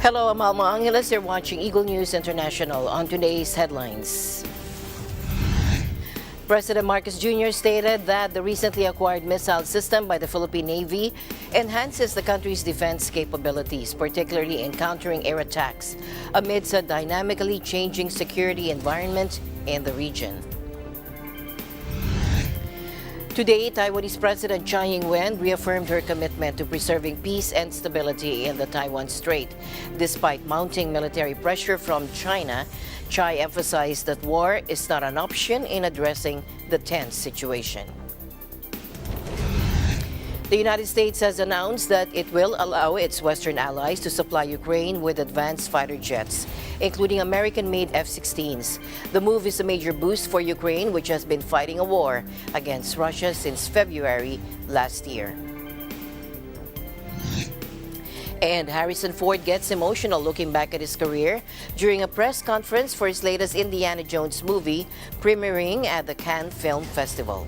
Hello, I'm Alma Angeles. You're watching Eagle News International. On today's headlines. President Marcos Jr. stated that the recently acquired missile system by the Philippine Navy enhances the country's defense capabilities, particularly in countering air attacks, amidst a dynamically changing security environment in the region. Today, Taiwanese President Tsai Ing-wen reaffirmed her commitment to preserving peace and stability in the Taiwan Strait. Despite mounting military pressure from China, Tsai emphasized that war is not an option in addressing the tense situation. The United States has announced that it will allow its Western allies to supply Ukraine with advanced fighter jets, including American-made F-16s. The move is a major boost for Ukraine, which has been fighting a war against Russia since February last year. And Harrison Ford gets emotional looking back at his career during a press conference for his latest Indiana Jones movie, premiering at the Cannes Film Festival.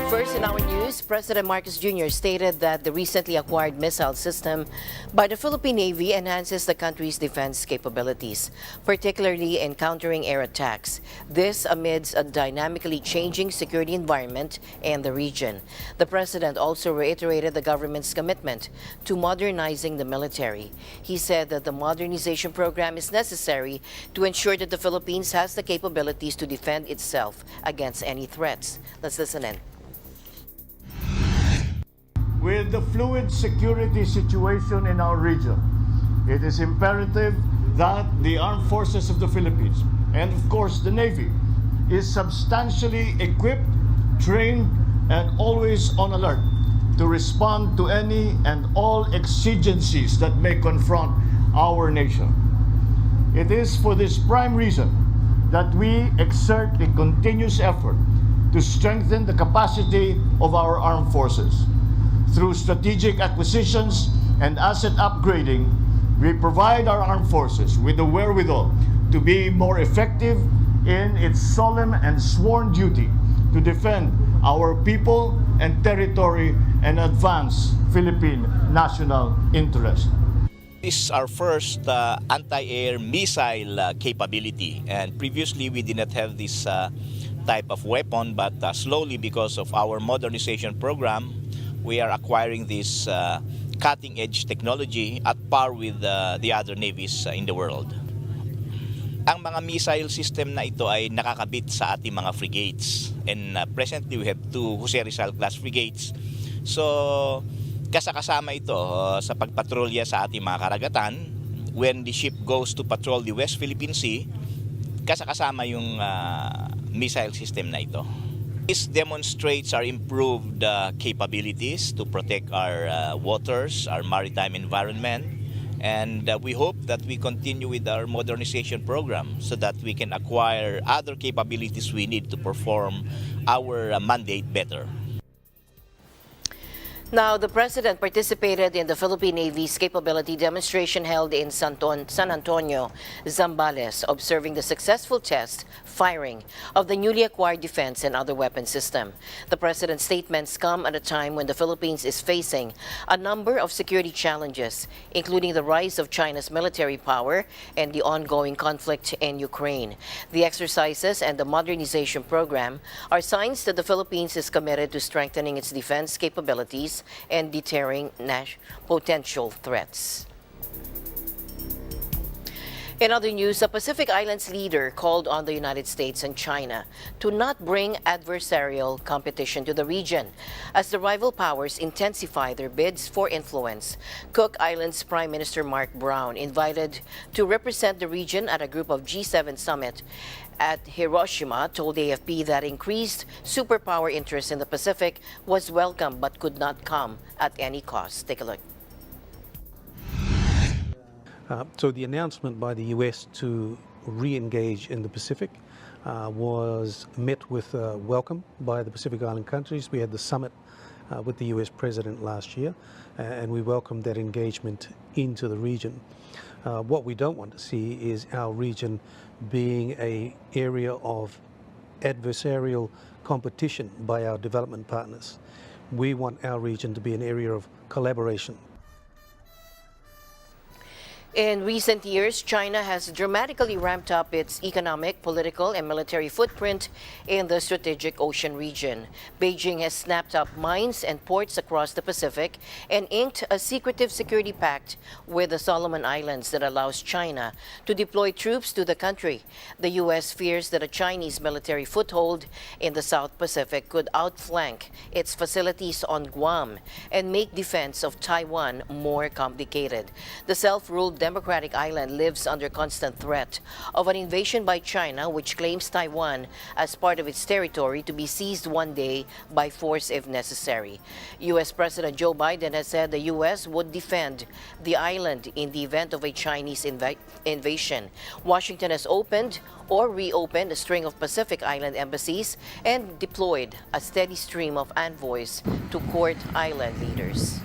First in our news, President Marcos Jr. stated that the recently acquired missile system by the Philippine Navy enhances the country's defense capabilities, particularly in countering air attacks. This amidst a dynamically changing security environment in the region. The president also reiterated the government's commitment to modernizing the military. He said that the modernization program is necessary to ensure that the Philippines has the capabilities to defend itself against any threats. Let's listen in. With the fluid security situation in our region, it is imperative that the armed forces of the Philippines, and of course the Navy, is substantially equipped, trained, and always on alert to respond to any and all exigencies that may confront our nation. It is for this prime reason that we exert a continuous effort to strengthen the capacity of our armed forces. Through strategic acquisitions and asset upgrading, we provide our armed forces with the wherewithal to be more effective in its solemn and sworn duty to defend our people and territory and advance Philippine national interest. This is our first anti-air missile capability, and previously we did not have this type of weapon, but slowly, because of our modernization program, we are acquiring this cutting-edge technology at par with the other navies in the world. Ang mga missile system na ito ay nakakabit sa ating mga frigates. And presently we have 2 Jose Rizal class frigates. So kasama ito sa pagpatrolya sa ating mga karagatan. When the ship goes to patrol the West Philippine Sea, kasama yung missile system na ito. This demonstrates our improved capabilities to protect our waters, our maritime environment, and we hope that we continue with our modernization program so that we can acquire other capabilities we need to perform our mandate better. Now, the president participated in the Philippine Navy's capability demonstration held in San Antonio, Zambales, observing the successful test firing of the newly acquired defense and other weapon system. The president's statements come at a time when the Philippines is facing a number of security challenges, including the rise of China's military power and the ongoing conflict in Ukraine. The exercises and the modernization program are signs that the Philippines is committed to strengthening its defense capabilities and deterring potential threats. In other news, a Pacific Islands leader called on the United States and China to not bring adversarial competition to the region as the rival powers intensify their bids for influence. Cook Islands Prime Minister Mark Brown, invited to represent the region at a group of G7 summit at Hiroshima, told AFP that increased superpower interest in the Pacific was welcome but could not come at any cost. Take a look. So the announcement by the US to re-engage in the Pacific was met with welcome by the Pacific Island countries. We had the summit with the US President last year, and we welcomed that engagement into the region. What we don't want to see is our region being an area of adversarial competition by our development partners. We want our region to be an area of collaboration. In recent years, China has dramatically ramped up its economic, political, and military footprint in the strategic ocean region. Beijing has snapped up mines and ports across the Pacific and inked a secretive security pact with the Solomon Islands that allows China to deploy troops to the country. The U.S. fears that a Chinese military foothold in the South Pacific could outflank its facilities on Guam and make defense of Taiwan more complicated. The self-ruled democratic island lives under constant threat of an invasion by China, which claims Taiwan as part of its territory to be seized one day by force if necessary. U.S. President Joe Biden has said the U.S. would defend the island in the event of a Chinese invasion. Washington has opened or reopened a string of Pacific Island embassies and deployed a steady stream of envoys to court island leaders.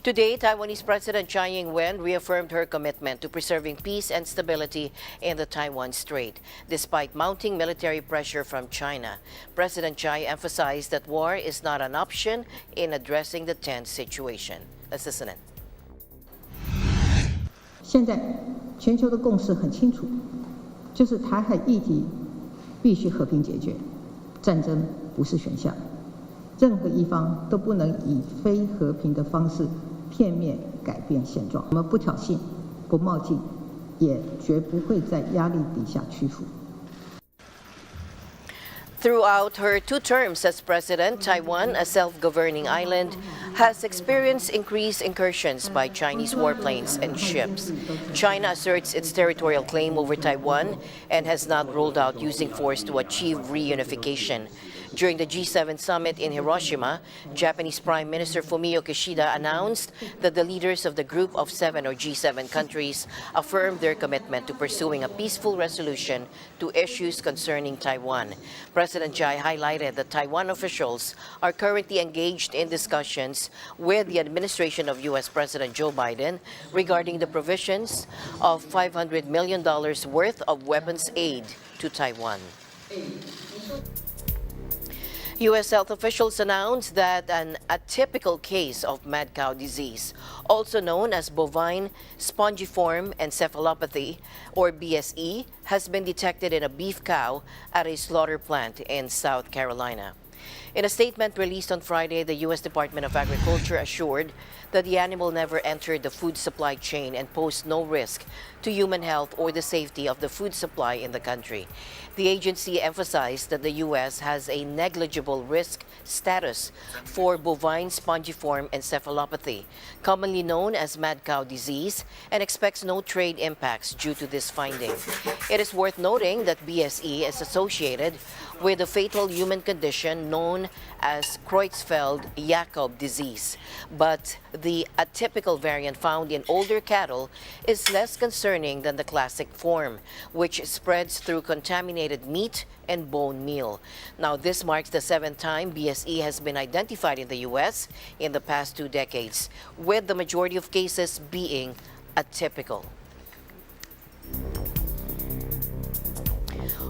Today, Taiwanese President Tsai Ing-wen reaffirmed her commitment to preserving peace and stability in the Taiwan Strait, despite mounting military pressure from China. President Tsai emphasized that war is not an option in addressing the tense situation. Let's listen in. 现在全球的共识很清楚，就是台海议题必须和平解决，战争不是选项，任何一方都不能以非和平的方式片面改变现状。我们不挑衅，不冒进，也绝不会在压力底下屈服。 Throughout her 2 terms as president, Taiwan, a self-governing island, has experienced increased incursions by Chinese warplanes and ships. China asserts its territorial claim over Taiwan and has not ruled out using force to achieve reunification. During the G7 summit in Hiroshima, Japanese Prime Minister Fumio Kishida announced that the leaders of the Group of 7 or G7 countries affirmed their commitment to pursuing a peaceful resolution to issues concerning Taiwan. President Tsai highlighted that Taiwan officials are currently engaged in discussions with the administration of U.S. President Joe Biden regarding the provisions of $500 million worth of weapons aid to Taiwan. U.S. health officials announced that an atypical case of mad cow disease, also known as bovine spongiform encephalopathy, or BSE, has been detected in a beef cow at a slaughter plant in South Carolina. In a statement released on Friday, the U.S. Department of Agriculture assured that the animal never entered the food supply chain and posed no risk to human health or the safety of the food supply in the country. The agency emphasized that the U.S. has a negligible risk status for bovine spongiform encephalopathy, commonly known as mad cow disease, and expects no trade impacts due to this finding. It is worth noting that BSE is associated with a fatal human condition known as Creutzfeldt-Jakob disease. But the atypical variant found in older cattle is less concerning than the classic form, which spreads through contaminated meat and bone meal. Now, this marks the 7th time BSE has been identified in the U.S. in the past 2 decades, with the majority of cases being atypical.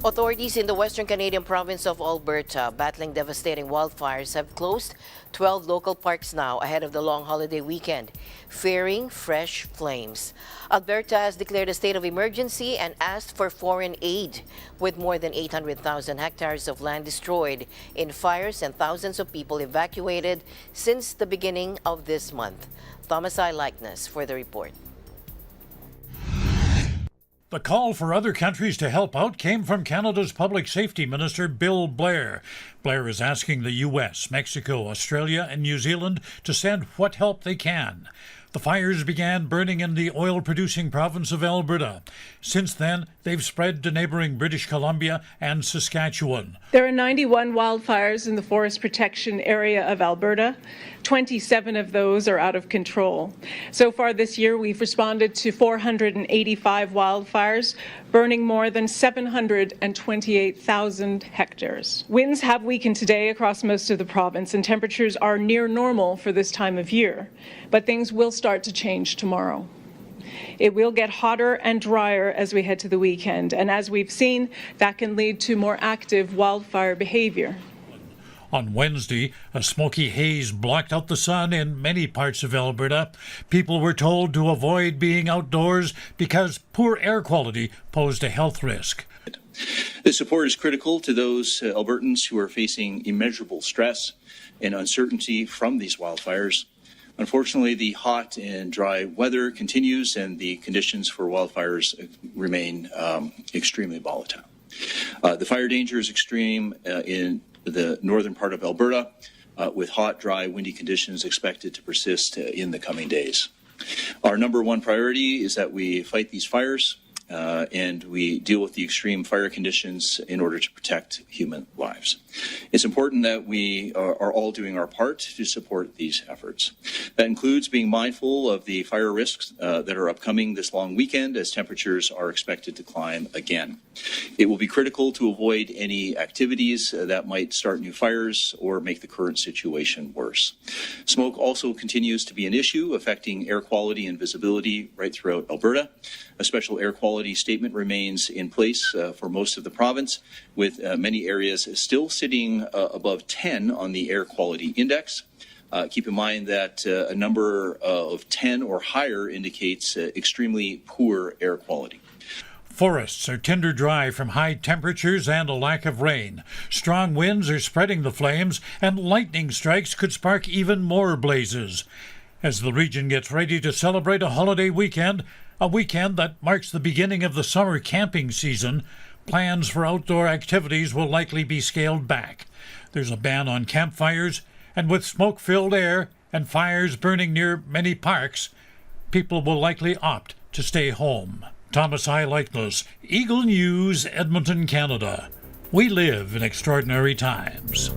Authorities in the western Canadian province of Alberta, battling devastating wildfires, have closed 12 local parks now ahead of the long holiday weekend, fearing fresh flames. Alberta has declared a state of emergency and asked for foreign aid, with more than 800,000 hectares of land destroyed in fires and thousands of people evacuated since the beginning of this month. Thomas I. Likeness for the report. The call for other countries to help out came from Canada's Public Safety Minister Bill Blair. Blair is asking the U.S., Mexico, Australia, and New Zealand to send what help they can. The fires began burning in the oil-producing province of Alberta. Since then, they've spread to neighboring British Columbia and Saskatchewan. There are 91 wildfires in the forest protection area of Alberta. 27 of those are out of control. So far this year, we've responded to 485 wildfires, burning more than 728,000 hectares. Winds have weakened today across most of the province, and temperatures are near normal for this time of year. But things will start to change tomorrow. It will get hotter and drier as we head to the weekend, and as we've seen, that can lead to more active wildfire behavior. On Wednesday, a smoky haze blocked out the sun in many parts of Alberta. People were told to avoid being outdoors because poor air quality posed a health risk. This support is critical to those Albertans who are facing immeasurable stress and uncertainty from these wildfires. Unfortunately, the hot and dry weather continues and the conditions for wildfires remain extremely volatile. The fire danger is extreme in the northern part of Alberta, with hot, dry, windy conditions expected to persist in the coming days. Our number one priority is that we fight these fires and we deal with the extreme fire conditions in order to protect human lives. It's important that we are all doing our part to support these efforts. That includes being mindful of the fire risks that are upcoming this long weekend as temperatures are expected to climb again. It will be critical to avoid any activities that might start new fires or make the current situation worse. Smoke also continues to be an issue affecting air quality and visibility right throughout Alberta. A special air quality statement remains in place for most of the province, with many areas still sitting above 10 on the air quality index. Keep in mind that a number of 10 or higher indicates extremely poor air quality. Forests are tinder dry from high temperatures and a lack of rain. Strong winds are spreading the flames, and lightning strikes could spark even more blazes. As the region gets ready to celebrate a holiday weekend, a weekend that marks the beginning of the summer camping season, plans for outdoor activities will likely be scaled back. There's a ban on campfires, and with smoke-filled air and fires burning near many parks, people will likely opt to stay home. Thomas I. Lightness, Eagle News, Edmonton, Canada. We live in extraordinary times.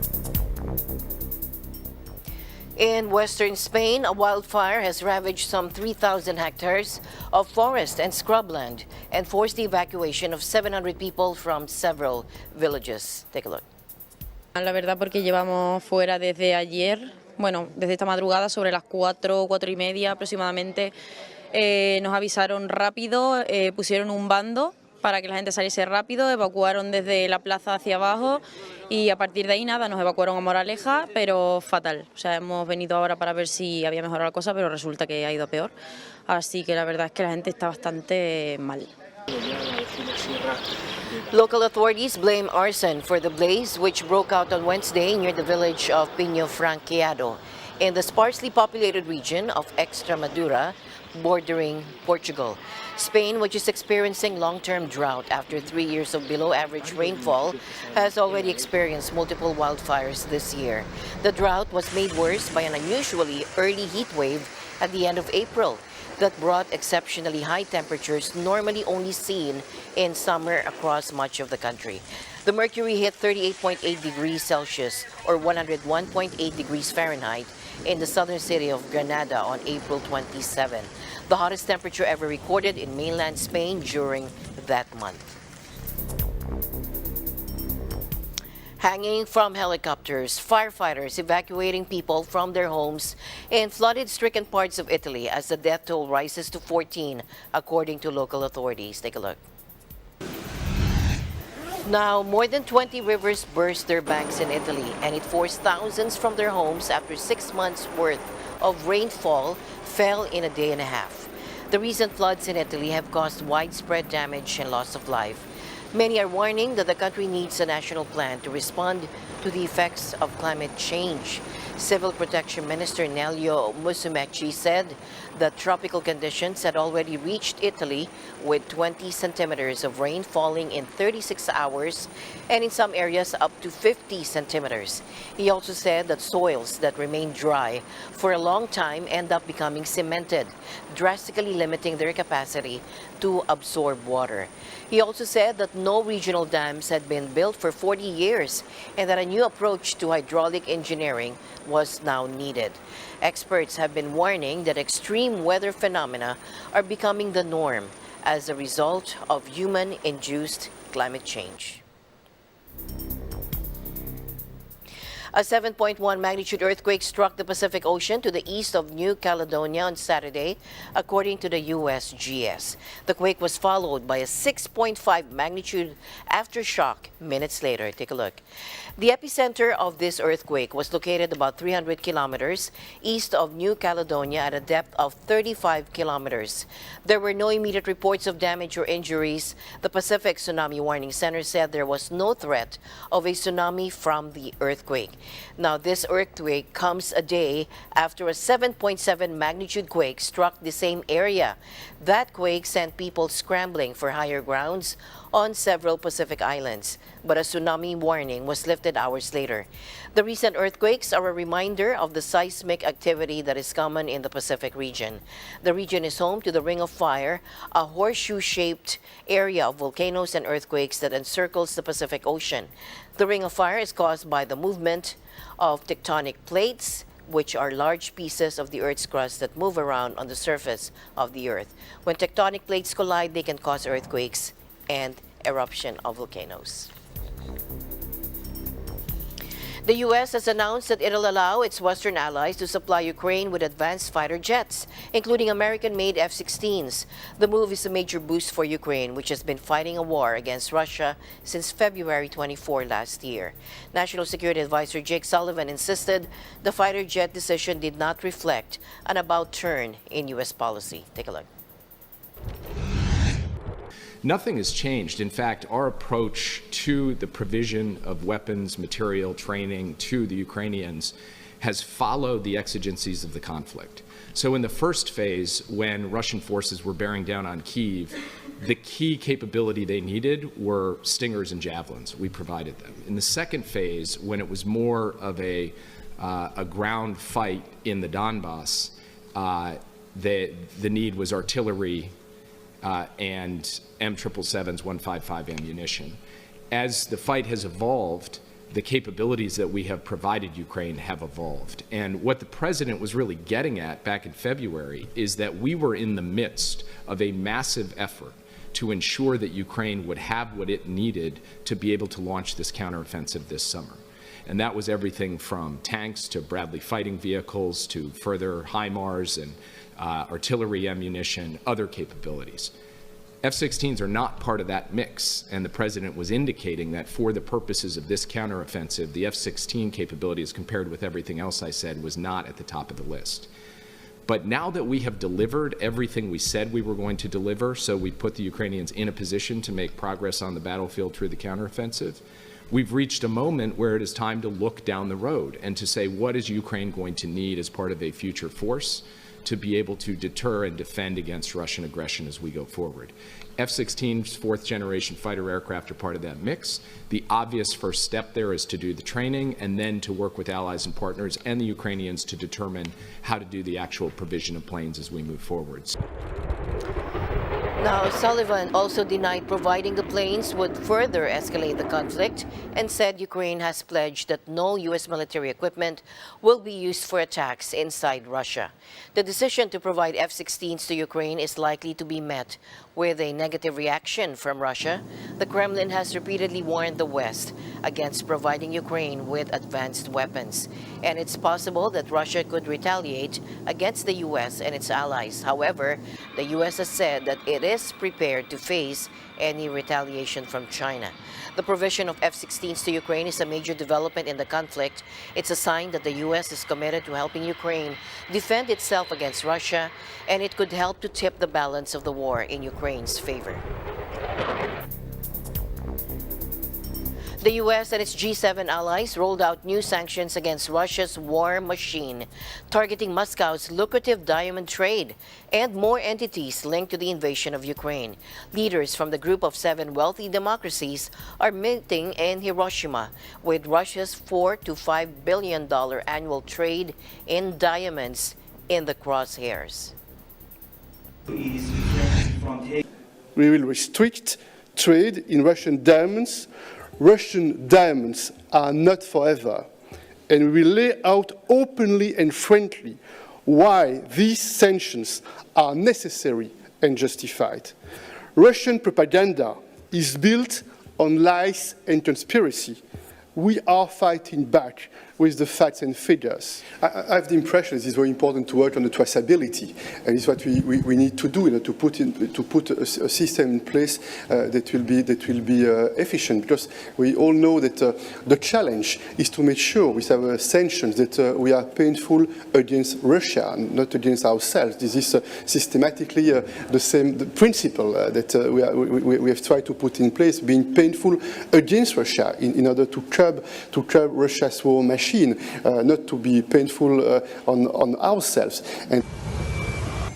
In western Spain, a wildfire has ravaged some 3,000 hectares of forest and scrubland and forced the evacuation of 700 people from several villages. Take a look. La verdad, porque llevamos fuera desde ayer, desde esta madrugada sobre las 4:30 aproximadamente. Nos avisaron rápido, pusieron un bando para que la gente saliese rápido, evacuaron desde la plaza hacia abajo y a partir de ahí nada, nos evacuaron a Moraleja, pero fatal. O sea, hemos venido ahora para ver si había mejorado la cosa, pero resulta que ha ido peor. Así que la verdad es que la gente está bastante mal. Local authorities blame arson for the blaze, which broke out on Wednesday near the village of Piño Franqueado in the sparsely populated region of Extremadura, bordering Portugal. Spain, which is experiencing long-term drought after 3 years of below-average rainfall, has already experienced multiple wildfires this year. The drought was made worse by an unusually early heat wave at the end of April that brought exceptionally high temperatures normally only seen in summer across much of the country. The mercury hit 38.8 degrees Celsius or 101.8 degrees Fahrenheit in the southern city of Granada on April 27, the hottest temperature ever recorded in mainland Spain during that month. Hanging from helicopters, firefighters evacuating people from their homes in flooded-stricken parts of Italy as the death toll rises to 14, according to local authorities. Take a look. Now, more than 20 rivers burst their banks in Italy, and it forced thousands from their homes after 6 months' worth of rainfall fell in a day and a half. The recent floods in Italy have caused widespread damage and loss of life. Many are warning that the country needs a national plan to respond to the effects of climate change. Civil Protection Minister Nelio Musumeci said that tropical conditions had already reached Italy with 20 centimeters of rain falling in 36 hours and in some areas up to 50 centimeters. He also said that soils that remain dry for a long time end up becoming cemented, drastically limiting their capacity to absorb water. He also said that no regional dams had been built for 40 years and that a new approach to hydraulic engineering was now needed. Experts have been warning that extreme weather phenomena are becoming the norm as a result of human-induced climate change. A 7.1 magnitude earthquake struck the Pacific Ocean to the east of New Caledonia on Saturday, according to the USGS. The quake was followed by a 6.5 magnitude aftershock minutes later. Take a look. The epicenter of this earthquake was located about 300 kilometers east of New Caledonia at a depth of 35 kilometers. There were no immediate reports of damage or injuries. The Pacific Tsunami Warning Center said there was no threat of a tsunami from the earthquake. Now, this earthquake comes a day after a 7.7 magnitude quake struck the same area. That quake sent people scrambling for higher grounds on several Pacific islands, but a tsunami warning was lifted hours later. The recent earthquakes are a reminder of the seismic activity that is common in the Pacific region. The region is home to the Ring of Fire, a horseshoe-shaped area of volcanoes and earthquakes that encircles the Pacific Ocean. The Ring of Fire is caused by the movement of tectonic plates, which are large pieces of the Earth's crust that move around on the surface of the Earth. When tectonic plates collide, they can cause earthquakes and eruption of volcanoes. The U.S. has announced that it'll allow its Western allies to supply Ukraine with advanced fighter jets, including American-made F-16s. The move is a major boost for Ukraine, which has been fighting a war against Russia since February 24 last year. National Security Advisor Jake Sullivan insisted the fighter jet decision did not reflect an about-turn in U.S. policy. Take a look. Nothing has changed. In fact, our approach to the provision of weapons, material, training to the Ukrainians has followed the exigencies of the conflict. So in the first phase, when Russian forces were bearing down on Kyiv, the key capability they needed were Stingers and Javelins. We provided them. In the second phase, when it was more of a ground fight in the Donbass, the need was artillery and M777's 155 ammunition. As the fight has evolved, the capabilities that we have provided Ukraine have evolved. And what the president was really getting at back in February is that we were in the midst of a massive effort to ensure that Ukraine would have what it needed to be able to launch this counteroffensive this summer. And that was everything from tanks to Bradley fighting vehicles to further HIMARS and artillery ammunition, other capabilities. F-16s are not part of that mix, and the president was indicating that for the purposes of this counteroffensive, the F-16 capability, as compared with everything else I said, was not at the top of the list. But now that we have delivered everything we said we were going to deliver, so we put the Ukrainians in a position to make progress on the battlefield through the counteroffensive, we've reached a moment where it is time to look down the road and to say, what is Ukraine going to need as part of a future force to be able to deter and defend against Russian aggression as we go forward? F-16's fourth-generation fighter aircraft are part of that mix. The obvious first step there is to do the training and then to work with allies and partners and the Ukrainians to determine how to do the actual provision of planes as we move forward. Now, Sullivan also denied providing the planes would further escalate the conflict and said Ukraine has pledged that no U.S. military equipment will be used for attacks inside Russia. The decision to provide F-16s to Ukraine is likely to be met with a negative reaction from Russia. The Kremlin has repeatedly warned the West against providing Ukraine with advanced weapons, and it's possible that Russia could retaliate against the U.S. and its allies. However, the U.S. has said that it is prepared to face any retaliation from China. The provision of F-16s to Ukraine is a major development in the conflict. It's a sign that the U.S. is committed to helping Ukraine defend itself against Russia, and it could help to tip the balance of the war in Ukraine's favor. The U.S. and its G7 allies rolled out new sanctions against Russia's war machine, targeting Moscow's lucrative diamond trade and more entities linked to the invasion of Ukraine. Leaders from the group of 7 wealthy democracies are meeting in Hiroshima with Russia's $4 to $5 billion annual trade in diamonds in the crosshairs. We will restrict trade in Russian diamonds. Russian diamonds are not forever, and we will lay out openly and frankly why these sanctions are necessary and justified. Russian propaganda is built on lies and conspiracy. We are fighting back with the facts and figures. I have the impression it is very important to work on the traceability, and it's what we need to do, to put a system in place that will be efficient, because we all know that the challenge is to make sure with our sanctions that we are painful against Russia, not against ourselves. This is systematically the principle that we have tried to put in place, being painful against Russia in order to curb Russia's war machine, not to be painful on ourselves. And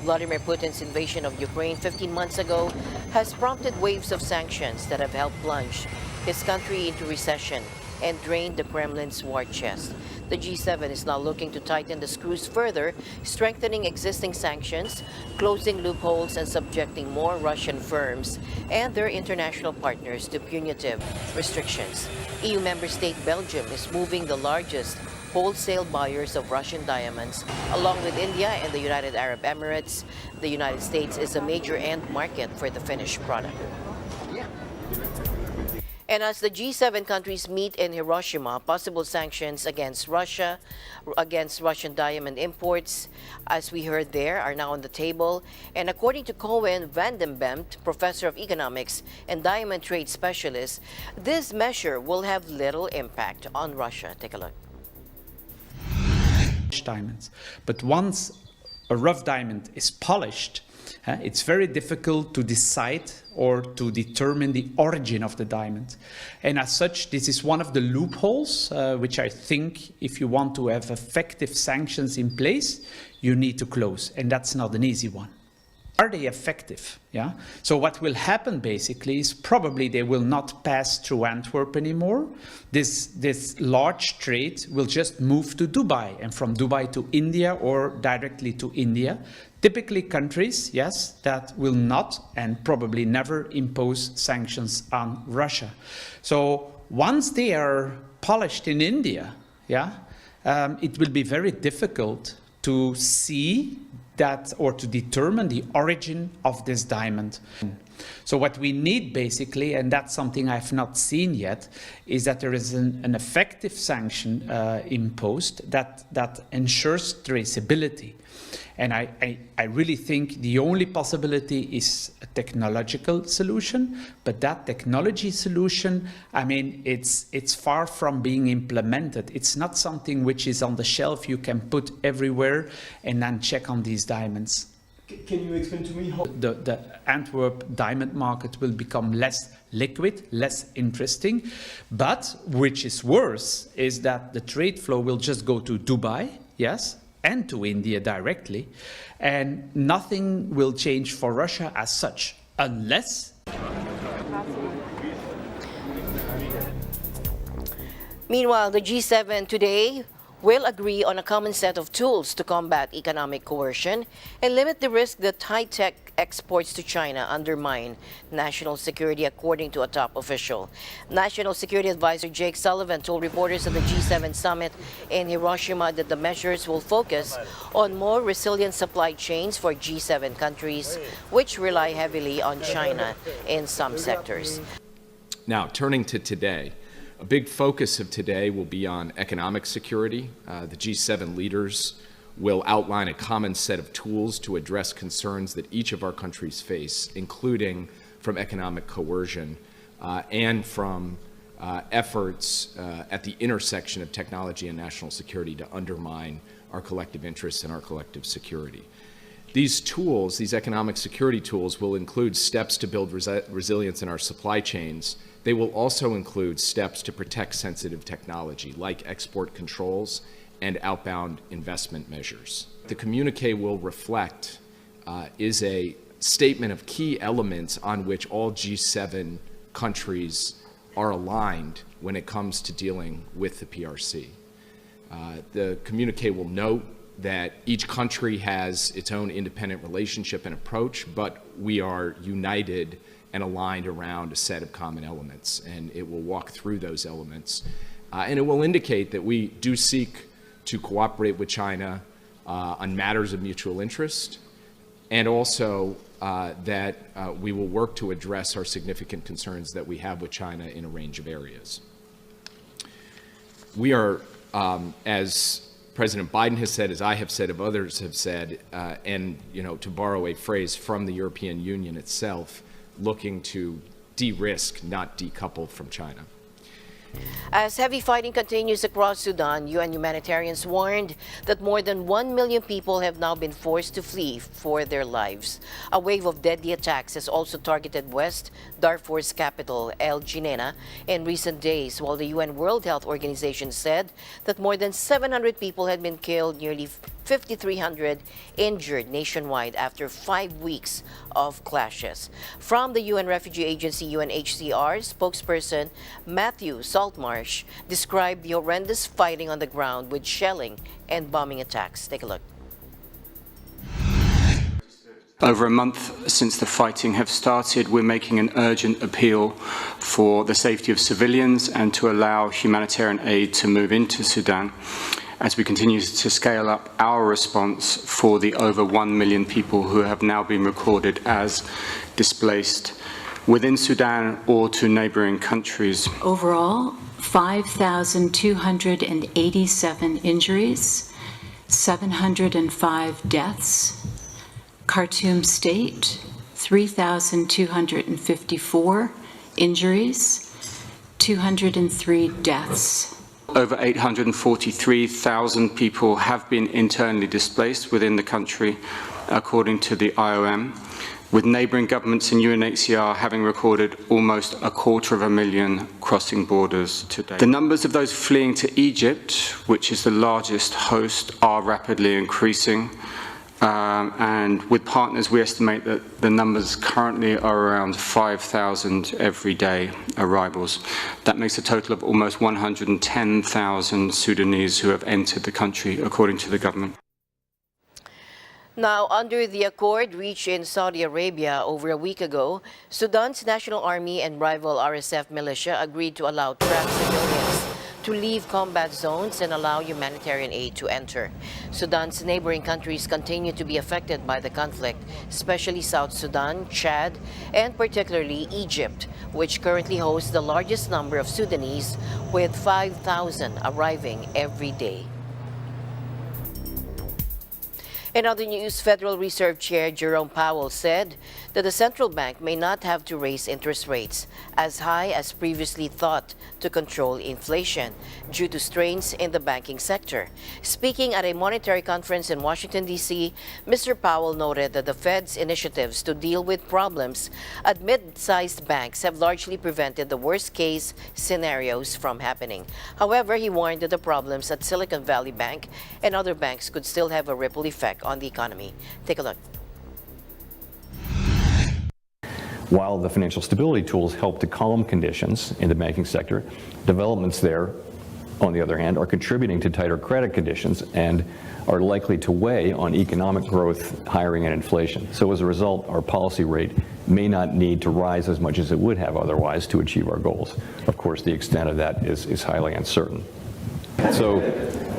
Vladimir Putin's invasion of Ukraine 15 months ago has prompted waves of sanctions that have helped plunge his country into recession and drained the Kremlin's war chest. The G7 is now looking to tighten the screws further, strengthening existing sanctions, closing loopholes, and subjecting more Russian firms and their international partners to punitive restrictions. EU member state Belgium is moving the largest wholesale buyers of Russian diamonds, along with India and the United Arab Emirates. The United States is a major end market for the finished product. And as the G7 countries meet in Hiroshima, possible sanctions against Russia, against Russian diamond imports, as we heard there, are now on the table. And according to Cohen van den Bemt, professor of economics and diamond trade specialist, this measure will have little impact on Russia. Take a look. Diamonds. But once a rough diamond is polished, it's very difficult to decide or to determine the origin of the diamond. And as such, this is one of the loopholes, which I think if you want to have effective sanctions in place, you need to close. And that's not an easy one. Are they effective? Yeah. So what will happen basically is probably they will not pass through Antwerp anymore. This large trade will just move to Dubai, and from Dubai to India or directly to India. Typically countries, yes, that will not and probably never impose sanctions on Russia. So once they are polished in India, yeah, it will be very difficult to see that or to determine the origin of this diamond. So what we need basically, and that's something I've not seen yet, is that there is an effective sanction imposed that ensures traceability. And I really think the only possibility is a technological solution, but that technology solution, I mean, it's far from being implemented. It's not something which is on the shelf you can put everywhere and then check on these diamonds. Can you explain to me how the Antwerp diamond market will become less liquid, less interesting, but which is worse is that the trade flow will just go to Dubai, yes, and to India directly, and nothing will change for Russia as such, unless... Meanwhile, the G7 today will agree on a common set of tools to combat economic coercion and limit the risk that high-tech exports to China undermine national security, according to a top official. National Security Advisor Jake Sullivan told reporters at the G7 summit in Hiroshima that the measures will focus on more resilient supply chains for G7 countries, which rely heavily on China in some sectors. Now, turning to today, a big focus of today will be on economic security. The G7 leaders will outline a common set of tools to address concerns that each of our countries face, including from economic coercion and from efforts at the intersection of technology and national security to undermine our collective interests and our collective security. These tools, these economic security tools, will include steps to build resilience in our supply chains. They will also include steps to protect sensitive technology, like export controls and outbound investment measures. The communique will reflect is a statement of key elements on which all G7 countries are aligned when it comes to dealing with the PRC. The communique will note that each country has its own independent relationship and approach, but we are united and aligned around a set of common elements, and it will walk through those elements. And it will indicate that we do seek to cooperate with China on matters of mutual interest, and also that we will work to address our significant concerns that we have with China in a range of areas. We are as President Biden has said, as I have said, as others have said, and to borrow a phrase from the European Union itself, looking to de-risk, not decouple from China. As heavy fighting continues across Sudan, UN humanitarians warned that more than 1 million people have now been forced to flee for their lives. A wave of deadly attacks has also targeted West Darfur's capital, El Geneina, in recent days, while the UN World Health Organization said that more than 700 people had been killed, nearly 5,300 injured nationwide after 5 weeks of clashes. From the UN Refugee Agency UNHCR, spokesperson Matthew Saltmarsh described the horrendous fighting on the ground with shelling and bombing attacks. Take a look. Over a month since the fighting have started, we're making an urgent appeal for the safety of civilians and to allow humanitarian aid to move into Sudan, as we continue to scale up our response for the over 1 million people who have now been recorded as displaced within Sudan or to neighboring countries. Overall, 5,287 injuries, 705 deaths. Khartoum State, 3,254 injuries, 203 deaths. Over 843,000 people have been internally displaced within the country, according to the IOM, with neighbouring governments and UNHCR having recorded almost 250,000 crossing borders today. The numbers of those fleeing to Egypt, which is the largest host, are rapidly increasing. And with partners, we estimate that the numbers currently are around 5,000 every day arrivals. That makes a total of almost 110,000 Sudanese who have entered the country, according to the government. Now, under the accord reached in Saudi Arabia over a week ago, Sudan's National Army and rival RSF militia agreed to allow trapped civilians to leave combat zones and allow humanitarian aid to enter. Sudan's neighboring countries continue to be affected by the conflict, especially South Sudan, Chad, and particularly Egypt, which currently hosts the largest number of Sudanese, with 5,000 arriving every day. In other news, Federal Reserve Chair Jerome Powell said that the central bank may not have to raise interest rates as high as previously thought to control inflation due to strains in the banking sector. Speaking at a monetary conference in Washington, D.C., Mr. Powell noted that the Fed's initiatives to deal with problems at mid-sized banks have largely prevented the worst-case scenarios from happening. However, he warned that the problems at Silicon Valley Bank and other banks could still have a ripple effect on the economy. Take a look. While the financial stability tools help to calm conditions in the banking sector, developments there, on the other hand, are contributing to tighter credit conditions and are likely to weigh on economic growth, hiring, and inflation. So as a result, our policy rate may not need to rise as much as it would have otherwise to achieve our goals. Of course, the extent of that is highly uncertain. So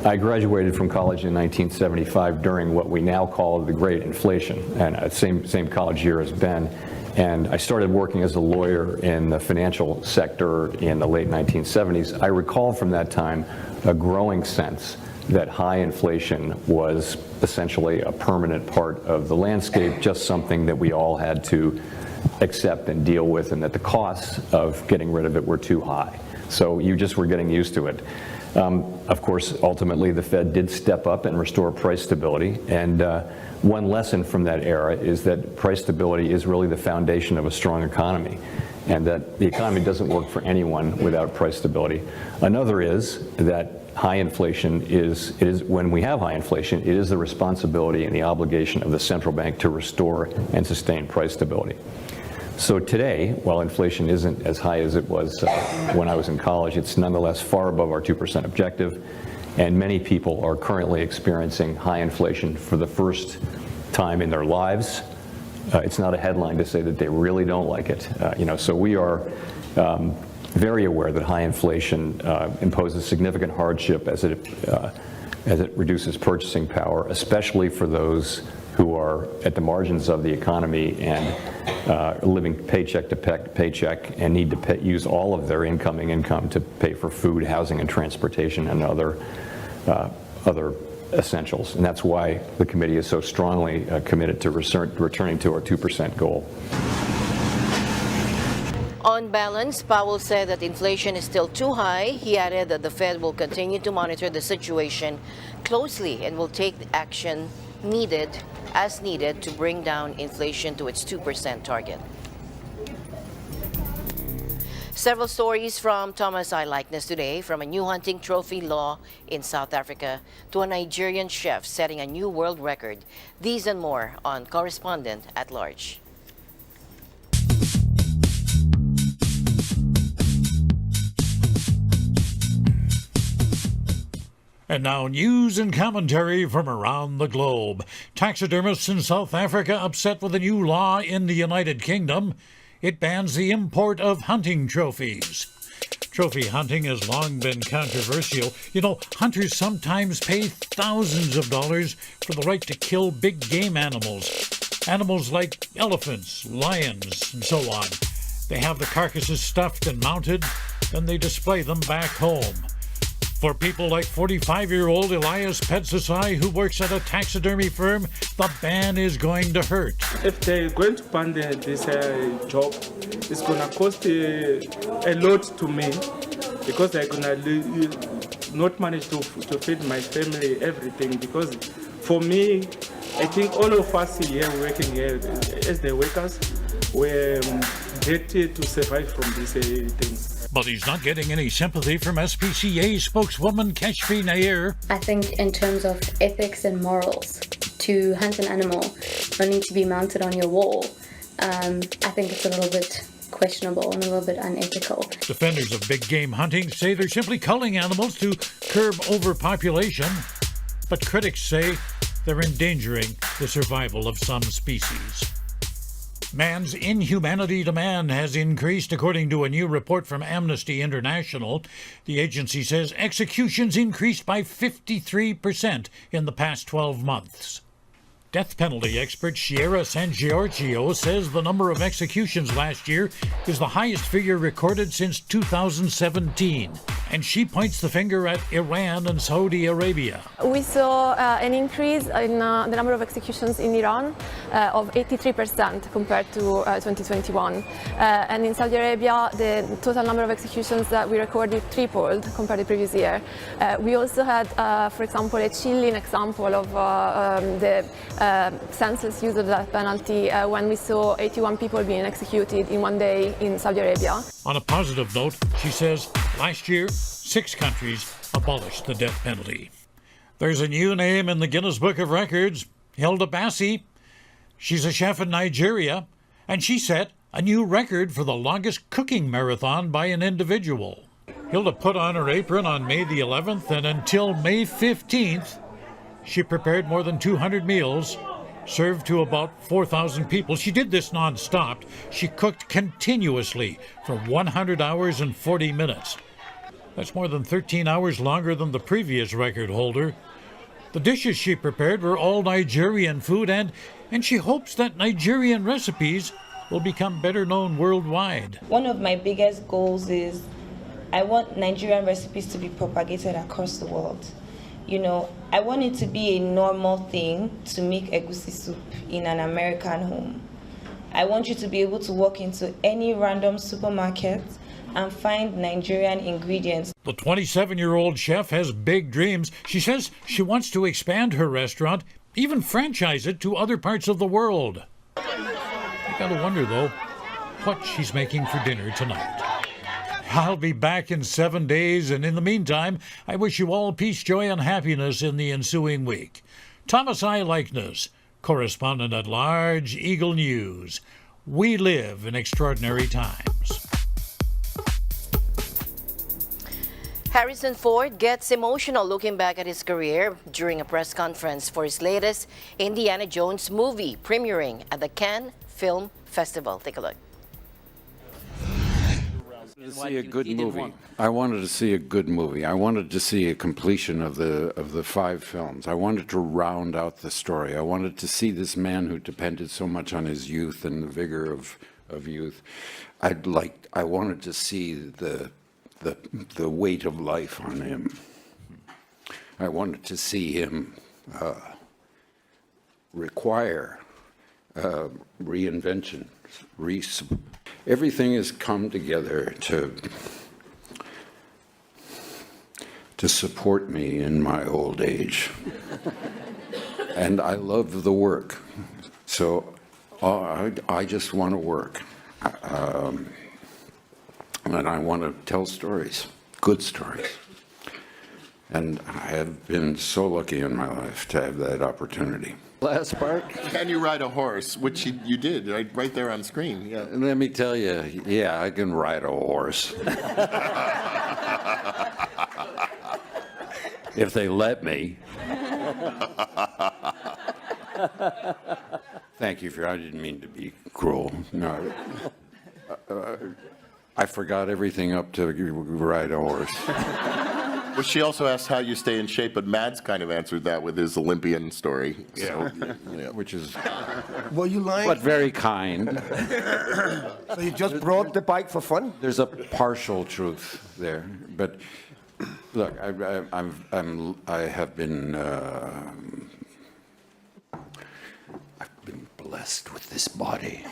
I graduated from college in 1975 during what we now call the Great Inflation, and same college year as Ben. And I started working as a lawyer in the financial sector in the late 1970s. I recall from that time a growing sense that high inflation was essentially a permanent part of the landscape, just something that we all had to accept and deal with, and that the costs of getting rid of it were too high. So you just were getting used to it. Of course, ultimately, the Fed did step up and restore price stability. And one lesson from that era is that price stability is really the foundation of a strong economy, and that the economy doesn't work for anyone without price stability. Another is that high inflation when we have high inflation, it is the responsibility and the obligation of the central bank to restore and sustain price stability. So today, while inflation isn't as high as it was when I was in college, it's nonetheless far above our 2% objective, and many people are currently experiencing high inflation for the first time in their lives. It's not a headline to say that they really don't like it. So we are very aware that high inflation imposes significant hardship as it reduces purchasing power, especially for those who are at the margins of the economy and living paycheck to paycheck and need to use all of their income to pay for food, housing, and transportation and other essentials. And that's why the committee is so strongly committed to returning to our 2% goal. On balance, Powell said that inflation is still too high. He added that the Fed will continue to monitor the situation closely and will take action as needed to bring down inflation to its 2% target. Several stories from Thomas I. Likeness today, from a new hunting trophy law in South Africa to a Nigerian chef setting a new world record. These and more on Correspondent at Large. And now news and commentary from around the globe. Taxidermists in South Africa upset with a new law in the United Kingdom. It bans the import of hunting trophies. Trophy hunting has long been controversial. You know, hunters sometimes pay thousands of dollars for the right to kill big game animals. Animals like elephants, lions, and so on. They have the carcasses stuffed and mounted, then they display them back home. For people like 45-year-old Elias Petsasai, who works at a taxidermy firm, the ban is going to hurt. If they're going to ban this job, it's going to cost a lot to me, because they're going to not manage to feed my family everything. Because for me, I think all of us here working here as the workers, we're getting to survive from these things. But he's not getting any sympathy from SPCA spokeswoman Keshfi Nair. I think in terms of ethics and morals, to hunt an animal not need to be mounted on your wall, I think it's a little bit questionable and a little bit unethical. Defenders of big game hunting say they're simply culling animals to curb overpopulation, but critics say they're endangering the survival of some species. Man's inhumanity to man has increased, according to a new report from Amnesty International. The agency says executions increased by 53% in the past 12 months. Death penalty expert Sierra San Giorgio says the number of executions last year is the highest figure recorded since 2017. And she points the finger at Iran and Saudi Arabia. We saw an increase in the number of executions in Iran of 83% compared to 2021. And in Saudi Arabia, the total number of executions that we recorded tripled compared to the previous year. We also had, for example, a chilling example of the senseless use of the death penalty when we saw 81 people being executed in one day in Saudi Arabia. On a positive note, she says last year, 6 countries abolished the death penalty. There's a new name in the Guinness Book of Records, Hilda Bassi. She's a chef in Nigeria, and she set a new record for the longest cooking marathon by an individual. Hilda put on her apron on May the 11th, and until May 15th, she prepared more than 200 meals, served to about 4,000 people. She did this non-stop. She cooked continuously for 100 hours and 40 minutes. That's more than 13 hours longer than the previous record holder. The dishes she prepared were all Nigerian food, and she hopes that Nigerian recipes will become better known worldwide. One of my biggest goals is I want Nigerian recipes to be propagated across the world. You know, I want it to be a normal thing to make egusi soup in an American home. I want you to be able to walk into any random supermarket and find Nigerian ingredients. The 27-year-old chef has big dreams. She says she wants to expand her restaurant, even franchise it to other parts of the world. I gotta wonder, though, what she's making for dinner tonight. I'll be back in 7 days, and in the meantime, I wish you all peace, joy, and happiness in the ensuing week. Thomas I. Likeness, Correspondent at Large, Eagle News. We live in extraordinary times. Harrison Ford gets emotional looking back at his career during a press conference for his latest Indiana Jones movie premiering at the Cannes Film Festival. Take a look. To see a good movie. I wanted to see a good movie. I wanted to see a completion of the 5 films. I wanted to round out the story. I wanted to see this man who depended so much on his youth and the vigor of youth. I wanted to see the weight of life on him. I wanted to see him require reinvention. Everything has come together to support me in my old age. And I love the work. So I just want to work. And I want to tell stories, good stories. And I have been so lucky in my life to have that opportunity. Last part? Can you ride a horse? Which you did, right there on screen. Yeah. Let me tell you, yeah, I can ride a horse. If they let me. Thank you I didn't mean to be cruel. No. I forgot everything up to ride a horse. Well, she also asked how you stay in shape, but Mads kind of answered that with his Olympian story. So, yeah. Which is... Were you lying? But very kind. So you just brought the bike for fun? There's a partial truth there, but look, I have been... I've been blessed with this body.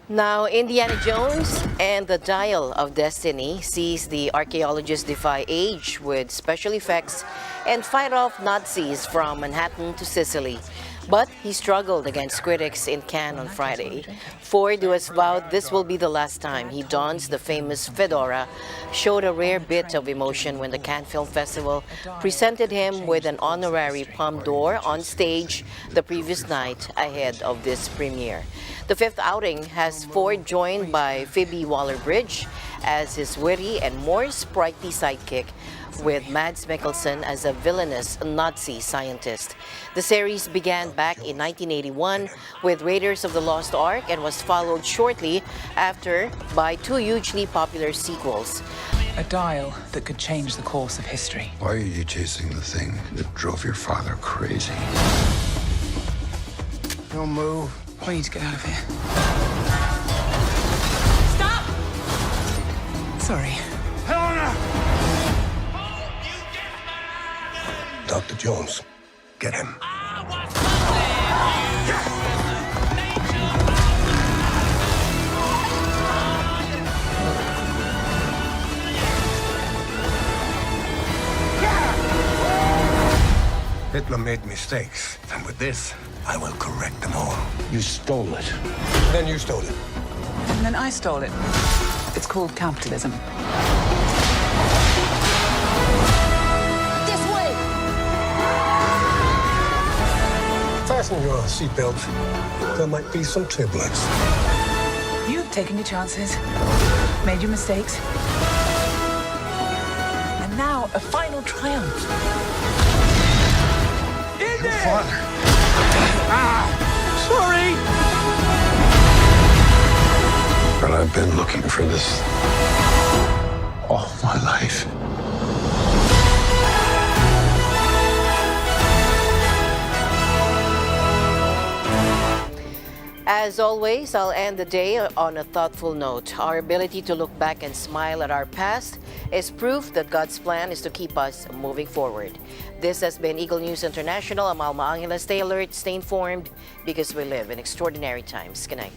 Now, Indiana Jones and the Dial of Destiny sees the archaeologists defy age with special effects and fight off Nazis from Manhattan to Sicily. But he struggled against critics in Cannes on Friday. Ford, who has vowed this will be the last time he dons the famous fedora, showed a rare bit of emotion when the Cannes Film Festival presented him with an honorary Palme d'Or on stage the previous night ahead of this premiere. The fifth outing has Ford joined by Phoebe Waller-Bridge as his witty and more sprightly sidekick, with Mads Mikkelsen as a villainous Nazi scientist. The series began back in 1981 with Raiders of the Lost Ark and was followed shortly after by 2 hugely popular sequels. A dial that could change the course of history. Why are you chasing the thing that drove your father crazy? Don't move. We need to get out of here. Stop! Sorry. Helena! Dr. Jones, get him. Hitler made mistakes, and with this, I will correct them all. You stole it. Then you stole it. And then I stole it. It's called capitalism. Fasten your seatbelt. There might be some turbulence. You've taken your chances, made your mistakes, and now a final triumph. Your father. Sorry! But I've been looking for this all my life. As always, I'll end the day on a thoughtful note. Our ability to look back and smile at our past is proof that God's plan is to keep us moving forward. This has been Eagle News International. I'm Alma Angela. Stay alert, stay informed, because we live in extraordinary times. Good night.